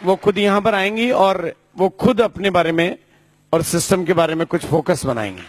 वो खुद यहाँ पर आएंगी और वो खुद अपने बारे में और सिस्टम के बारे में कुछ फोकस बनाएंगी।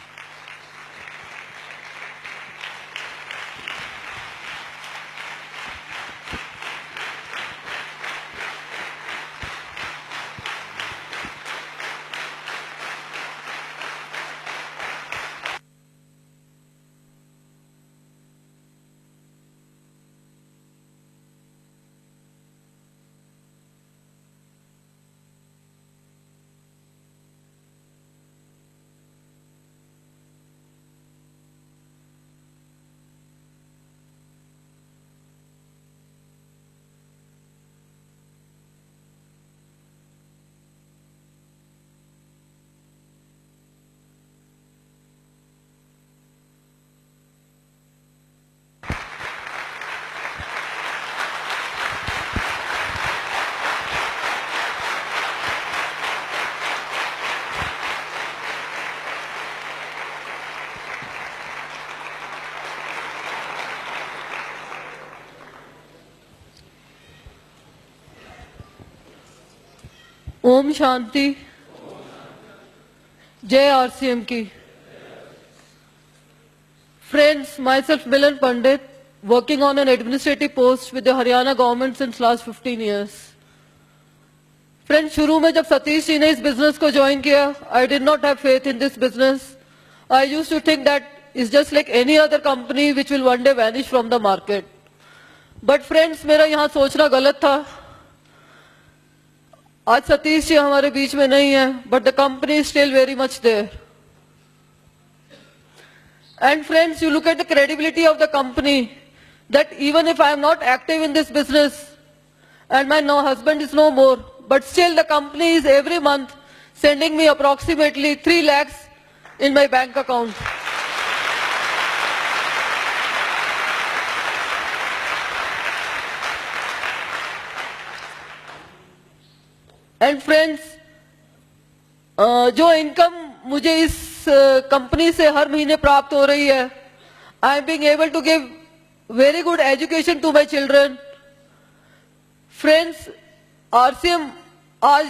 ओम शांति। जय आरसीएम की। Friends, myself Milan Pandit, working on an administrative post with the Haryana government since last 15 years. Friends, शुरू में जब सतीश जी ने इस बिजनेस को ज्वाइन किया, I did not have faith in this business. I used to think that it's just like any other company which will one day vanish from the market. But friends, मेरा यहाँ सोचना गलत था। आज सतीश जी हमारे बीच में नहीं है, but the company is still very much there. And friends, you look at the credibility of the company, that even if I am not active in this business, and my husband is no more, but still the company is every month sending me approximately 3 lakhs in my bank account. And friends, जो income मुझे इस company से हर महीने प्राप्त हो रही है, I am being able to give very good education to my children. Friends, RCM आज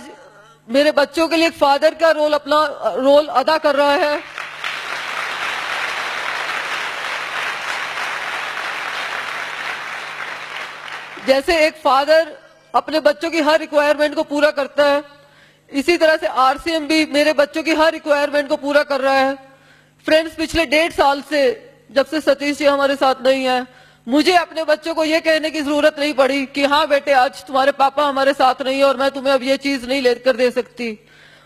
मेरे बच्चों के लिए एक फादर का अपना रोल अदा कर रहा है. जैसे एक फादर अपने बच्चों की हर रिक्वायरमेंट को पूरा करता है, इसी तरह से आरसीएम भी मेरे बच्चों की हर रिक्वायरमेंट को पूरा कर रहा है. फ्रेंड्स, पिछले 1.5 साल से जब से सतीश जी हमारे साथ नहीं है, मुझे अपने बच्चों को ये कहने की जरूरत नहीं पड़ी कि हाँ बेटे, आज तुम्हारे पापा हमारे साथ नहीं है और मैं तुम्हें अब ये चीज नहीं लेकर दे सकती.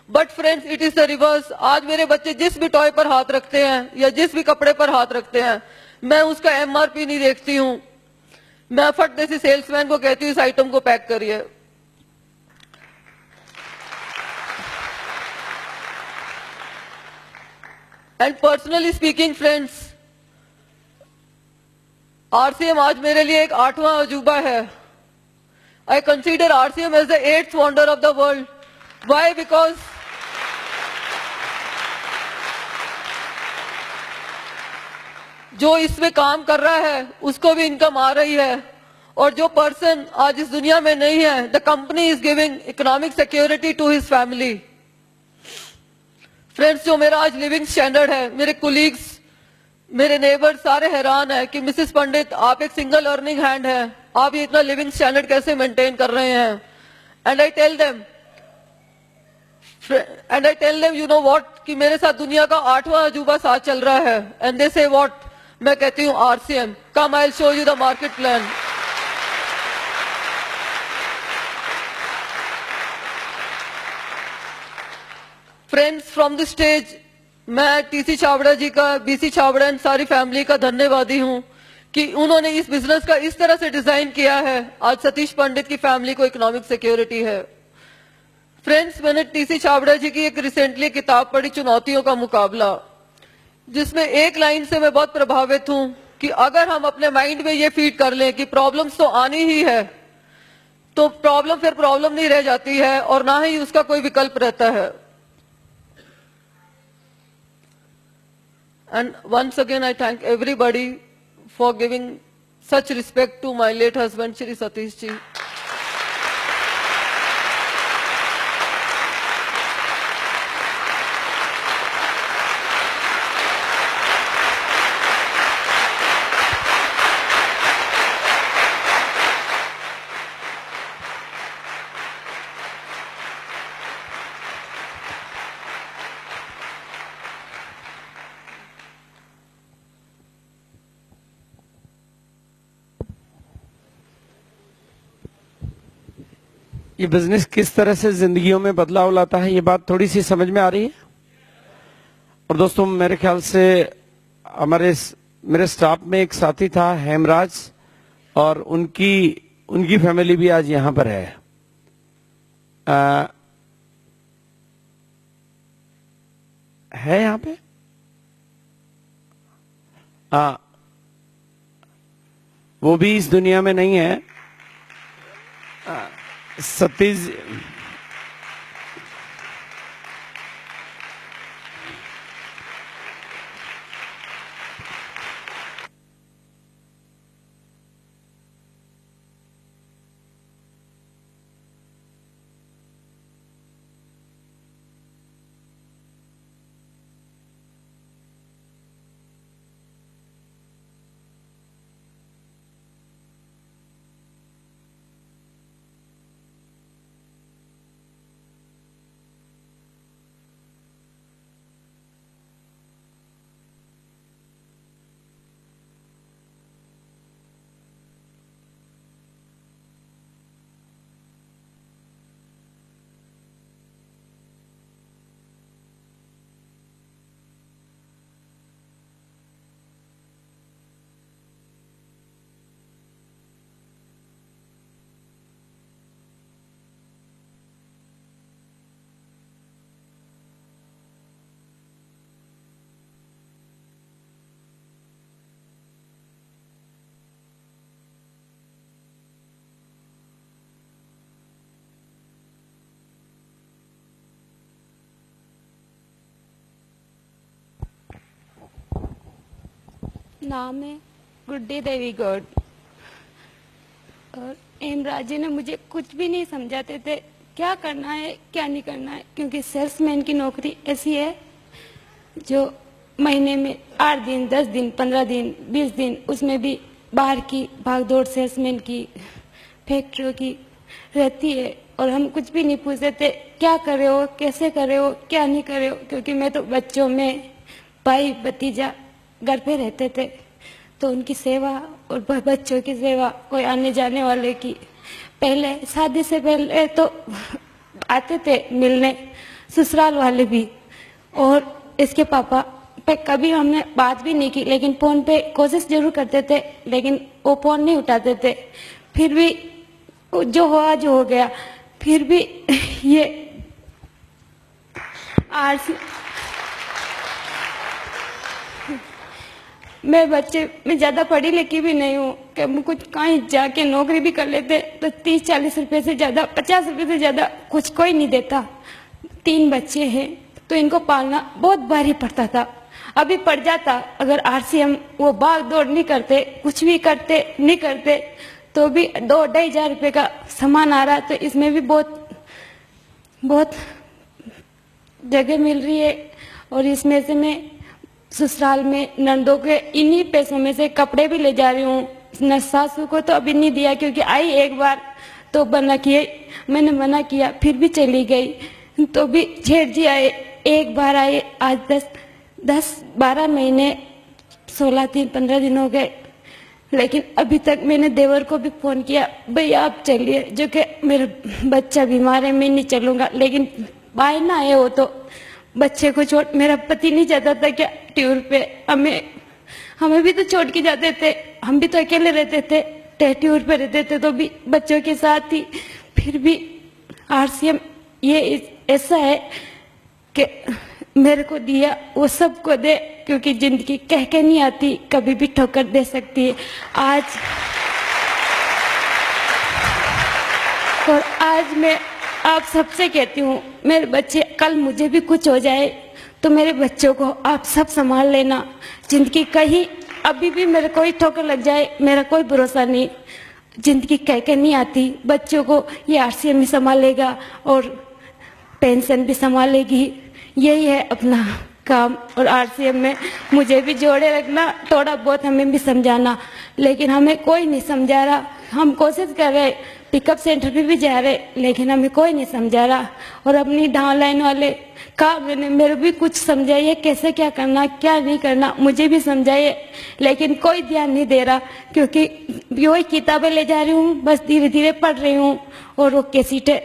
But friends, it is the reverse. आज मेरे बच्चे जिस भी टॉय पर हाथ रखते हैं या जिस भी कपड़े पर हाथ रखते हैं, मैं उसका एमआरपी नहीं देखती हूँ. मैं फट जैसे सेल्समैन को कहती हूँ इस आइटम को पैक करिए. And personally speaking friends, RCM आज मेरे लिए एक 8वां अजूबा है. I consider RCM as the 8th wonder of the world. Why? Because जो इसमें काम कर रहा है उसको भी इनकम आ रही है, और जो पर्सन आज इस दुनिया में नहीं है, the company is giving economic security to his family. Friends, जो मेरा आज लिविंग स्टैंडर्ड है, मेरे कुलीग्स, मेरे नेबर सारे हैरान है कि मिसेस पंडित, आप एक सिंगल अर्निंग हैंड है, आप ये इतना लिविंग स्टैंडर्ड कैसे मेंटेन कर रहे हैं. And I tell them you know what, कि मेरे साथ दुनिया का 8वां अजूबा साथ चल रहा है. एंड दे से व्हाट? मैं कहती हूँ RCM, come I will show you the market plan. Friends, from the stage मैं टीसी छाबड़ा जी का, बीसी छाबड़ा एंड सारी फैमिली का धन्यवादी हूँ कि उन्होंने इस बिजनेस का इस तरह से डिजाइन किया है. आज सतीश पंडित की फैमिली को इकोनॉमिक सिक्योरिटी है. फ्रेंड्स, मैंने टीसी छाबड़ा जी की एक रिसेंटली किताब पढ़ी, चुनौतियों का मुकाबला, जिसमें एक लाइन से मैं बहुत प्रभावित हूं कि अगर हम अपने माइंड में ये फीड कर लें कि प्रॉब्लम्स तो आनी ही है, तो प्रॉब्लम फिर प्रॉब्लम नहीं रह जाती है और ना ही उसका कोई विकल्प रहता है. And once again, I thank everybody for giving such respect to my late husband, Shri Satish ji. ये बिजनेस किस तरह से जिंदगियों में बदलाव लाता है, ये बात थोड़ी सी समझ में आ रही है। और दोस्तों मेरे ख्याल से मेरे स्टाफ में एक साथी था हेमराज, और उनकी फैमिली भी आज यहां पर है यहां पे। वो भी इस दुनिया में नहीं है। सतीश नाम है गुड्डी देवी गौड़। और हेमराज जी ने मुझे कुछ भी नहीं समझाते थे क्या करना है क्या नहीं करना है, क्योंकि सेल्समैन की नौकरी ऐसी है जो महीने में 8 दिन 10 दिन 15 दिन 20 दिन, उसमें भी बाहर की भागदौड़ सेल्समैन की फैक्ट्रियों की रहती है। और हम कुछ भी नहीं पूछते थे क्या कर रहे हो, कैसे कर रहे हो, क्या नहीं कर रहे हो, क्योंकि मैं तो बच्चों में भाई भतीजा घर पे रहते थे, तो उनकी सेवा और बच्चों की सेवा, कोई आने जाने वाले की, पहले शादी से पहले तो आते थे मिलने ससुराल वाले भी, और इसके पापा पे कभी हमने बात भी नहीं की, लेकिन फोन पे कोशिश जरूर करते थे, लेकिन वो फोन नहीं उठाते थे। फिर भी जो हो गया। फिर भी ये आज मैं ज्यादा पढ़ी लिखी भी नहीं हूँ कि मैं कुछ कहीं जाके नौकरी भी कर लेते तो 30-40 रुपए से ज्यादा 50 रुपए से ज्यादा कुछ कोई नहीं देता। 3 बच्चे हैं तो इनको पालना बहुत भारी पड़ता था। अभी पड़ जाता अगर आरसीएम वो भाग दौड़ नहीं करते, कुछ भी करते नहीं करते, तो भी 2-2.5 हजार रुपए का सामान आ रहा, तो इसमें भी बहुत जगह मिल रही है। और इसमें से मैं ससुराल में नंदों के इन्हीं पैसों में से कपड़े भी ले जा रही हूँ। न सासू को तो अभी नहीं दिया, क्योंकि आई एक बार तो मैंने मना किया, फिर भी चली गई। तो भी जेठ जी आए, एक बार आए, आज 10-12 महीने 16 दिन 15 दिन हो गए, लेकिन अभी तक मैंने देवर को भी फोन किया, भाई आप चलिए, जो कि मेरा बच्चा बीमार है, मैं नहीं चलूंगा। लेकिन भाई ना आए हो तो बच्चे को छोड़, मेरा पति नहीं जाता था क्या टूर पे, हमें भी तो छोड़ के जाते थे, हम भी तो अकेले रहते थे, टूर पे रहते थे तो भी बच्चों के साथ ही। फिर भी आरसीएम ये ऐसा है कि मेरे को दिया वो सबको दे, क्योंकि जिंदगी कह के नहीं आती, कभी भी ठोकर दे सकती है। आज मैं आप सबसे कहती हूँ, मेरे बच्चे कल मुझे भी कुछ हो जाए तो मेरे बच्चों को आप सब संभाल लेना। जिंदगी कहीं अभी भी मेरे कोई ठोकर लग जाए, मेरा कोई भरोसा नहीं, जिंदगी कह के नहीं आती। बच्चों को ये आरसीएम भी संभालेगा और पेंशन भी संभालेगी, यही है अपना काम। और आरसीएम में मुझे भी जोड़े रखना, थोड़ा बहुत हमें भी समझाना, लेकिन हमें कोई नहीं समझा रहा। हम कोशिश कर रहे पिकअप सेंटर पे भी जा रहे, लेकिन हमें कोई नहीं समझा रहा। और अपनी डाउनलाइन वाले कहा मैंने, मेरे भी कुछ समझाइए कैसे क्या करना क्या नहीं करना, मुझे भी समझाइए, लेकिन कोई ध्यान नहीं दे रहा। क्योंकि वही किताबें ले जा रही हूँ, बस धीरे धीरे पढ़ रही हूँ और वो कैसेटें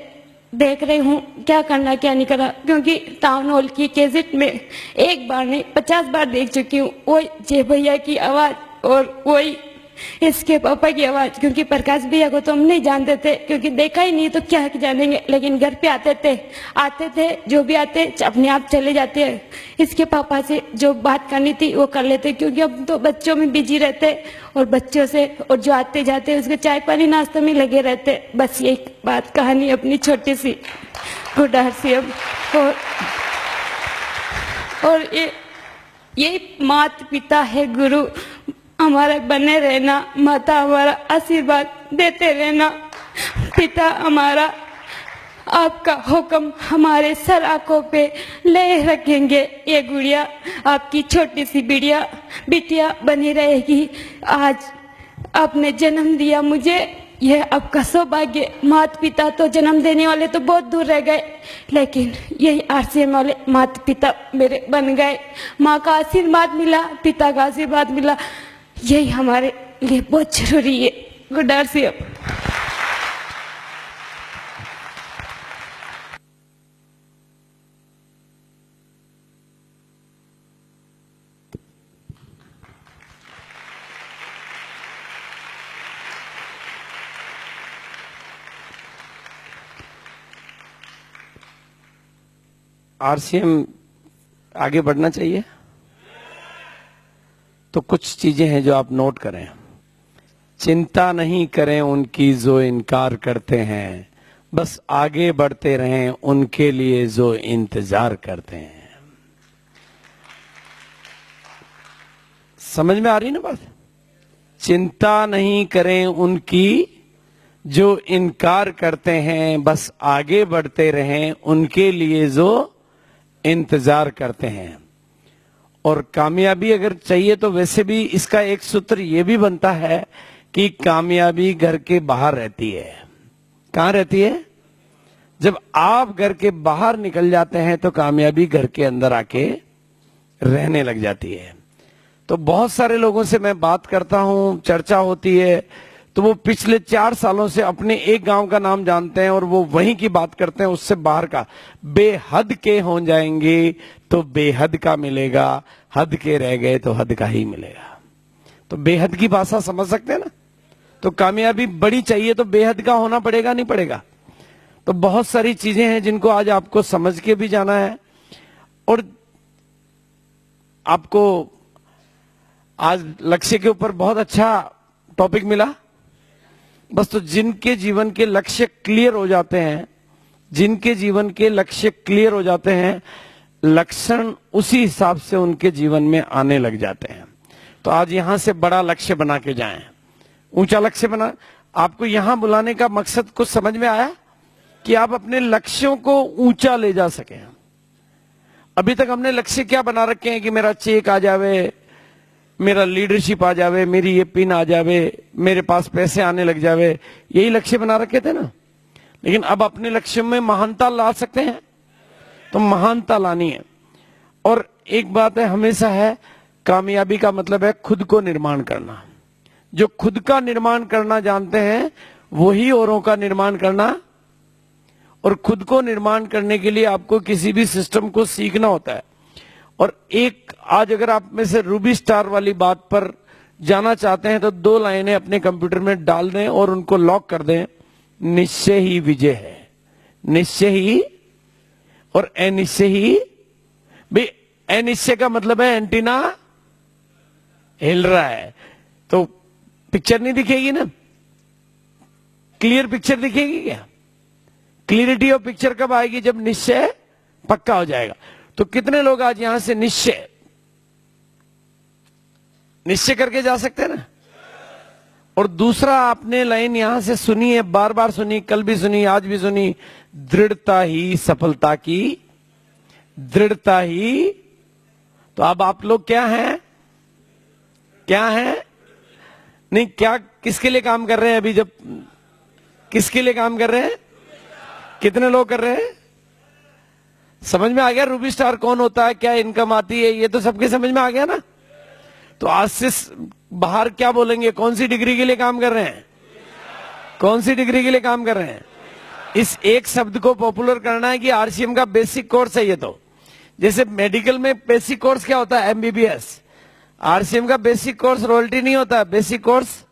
देख रही हूँ क्या करना क्या नहीं करना। क्योंकि टाउन हॉल की कैसेट में एक बार नहीं 50 बार देख चुकी हूँ, वही जय भैया की आवाज और वही इसके पापा की आवाज। क्योंकि प्रकाश भैया को तो हम नहीं जानते थे, क्योंकि देखा ही नहीं तो क्या जानेंगे, लेकिन घर पे आते थे जो भी आते अपने आप चले जाते हैं। इसके पापा से जो बात करनी थी वो कर लेते, क्योंकि अब तो बच्चों में बिजी रहते और बच्चों से और जो आते जाते उसके चाय पानी नाश्ते में लगे रहते। बस यही बात कहानी अपनी छोटी सी गुड्डा सी। अब और ये माता पिता है गुरु हमारे बने रहना, माता हमारा आशीर्वाद देते रहना, पिता हमारा आपका हुक्म हमारे सर आंखों पे ले रखेंगे। ये गुड़िया आपकी छोटी सी बिटिया बनी रहेगी। आज आपने जन्म दिया मुझे, यह आपका सौभाग्य। माता पिता तो जन्म देने वाले तो बहुत दूर रह गए, लेकिन यही आरसीएम वाले माता पिता मेरे बन गए। माँ का आशीर्वाद मिला, पिता का आशीर्वाद मिला, यही हमारे लिए बहुत जरूरी है। Good RCM. आरसीएम आगे बढ़ना चाहिए, तो कुछ चीजें हैं जो आप नोट करें। चिंता नहीं करें उनकी जो इनकार करते हैं, बस आगे बढ़ते रहें उनके लिए जो इंतजार करते हैं। समझ में आ रही ना बात? चिंता नहीं करें उनकी जो इनकार करते हैं, बस आगे बढ़ते रहें उनके लिए जो इंतजार करते हैं। और कामयाबी अगर चाहिए तो वैसे भी इसका एक सूत्र ये भी बनता है कि कामयाबी घर के बाहर रहती है। कहां रहती है? जब आप घर के बाहर निकल जाते हैं तो कामयाबी घर के अंदर आके रहने लग जाती है। तो बहुत सारे लोगों से मैं बात करता हूं, चर्चा होती है, तो वो पिछले 4 सालों से अपने एक गांव का नाम जानते हैं और वो वहीं की बात करते हैं, उससे बाहर का। बेहद के हो जाएंगे तो बेहद का मिलेगा, हद के रह गए तो हद का ही मिलेगा। तो बेहद की भाषा समझ सकते हैं ना? तो कामयाबी बड़ी चाहिए तो बेहद का होना पड़ेगा, नहीं पड़ेगा? तो बहुत सारी चीजें हैं जिनको आज आपको समझ के भी जाना है। और आपको आज लक्ष्य के ऊपर बहुत अच्छा टॉपिक मिला। बस तो जिनके जीवन के लक्ष्य क्लियर हो जाते हैं, जिनके जीवन के लक्ष्य क्लियर हो जाते हैं, लक्षण उसी हिसाब से उनके जीवन में आने लग जाते हैं। तो आज यहां से बड़ा लक्ष्य बना के जाएं, ऊंचा लक्ष्य बना। आपको यहां बुलाने का मकसद कुछ समझ में आया कि आप अपने लक्ष्यों को ऊंचा ले जा सकें। अभी तक हमने लक्ष्य क्या बना रखे हैं कि मेरा चेक आ जावे, मेरा लीडरशिप आ जावे, मेरी ये पिन आ जावे, मेरे पास पैसे आने लग जावे, यही लक्ष्य बना रखे थे ना। लेकिन अब अपने लक्ष्य में महानता ला सकते हैं, तो महानता लानी है। और एक बात है हमेशा है, कामयाबी का मतलब है खुद को निर्माण करना। जो खुद का निर्माण करना जानते हैं वही औरों का निर्माण करना। और खुद को निर्माण करने के लिए आपको किसी भी सिस्टम को सीखना होता है। और एक आज अगर आप में से रूबी स्टार वाली बात पर जाना चाहते हैं तो 2 लाइनें अपने कंप्यूटर में डाल दें और उनको लॉक कर दें। निश्चय ही विजय है। निश्चय ही और अनिश्चय ही। भाई अनिश्चय का मतलब है एंटीना हिल रहा है तो पिक्चर नहीं दिखेगी ना। क्लियर पिक्चर दिखेगी क्या? क्लियरिटी ऑफ पिक्चर कब आएगी? जब निश्चय पक्का हो जाएगा। तो कितने लोग आज यहां से निश्चय करके जा सकते हैं ना। और दूसरा आपने लाइन यहां से सुनी है, बार बार सुनी, कल भी सुनी, आज भी सुनी, दृढ़ता ही सफलता की, दृढ़ता ही। तो अब आप लोग क्या हैं? क्या हैं? नहीं, क्या किसके लिए काम कर रहे हैं अभी? जब किसके लिए काम कर रहे हैं? कितने लोग कर रहे हैं? समझ में आ गया रूबी स्टार कौन होता है, क्या इनकम आती है, ये तो सबके समझ में आ गया ना। तो आज से बाहर क्या बोलेंगे, कौन सी डिग्री के लिए काम कर रहे हैं? कौन सी डिग्री के लिए काम कर रहे हैं? इस एक शब्द को पॉपुलर करना है कि आरसीएम का बेसिक कोर्स है ये। तो जैसे मेडिकल में बेसिक कोर्स क्या होता है? एमबीबीएस। आरसीएम का बेसिक कोर्स रॉयल्टी नहीं होता है, बेसिक कोर्स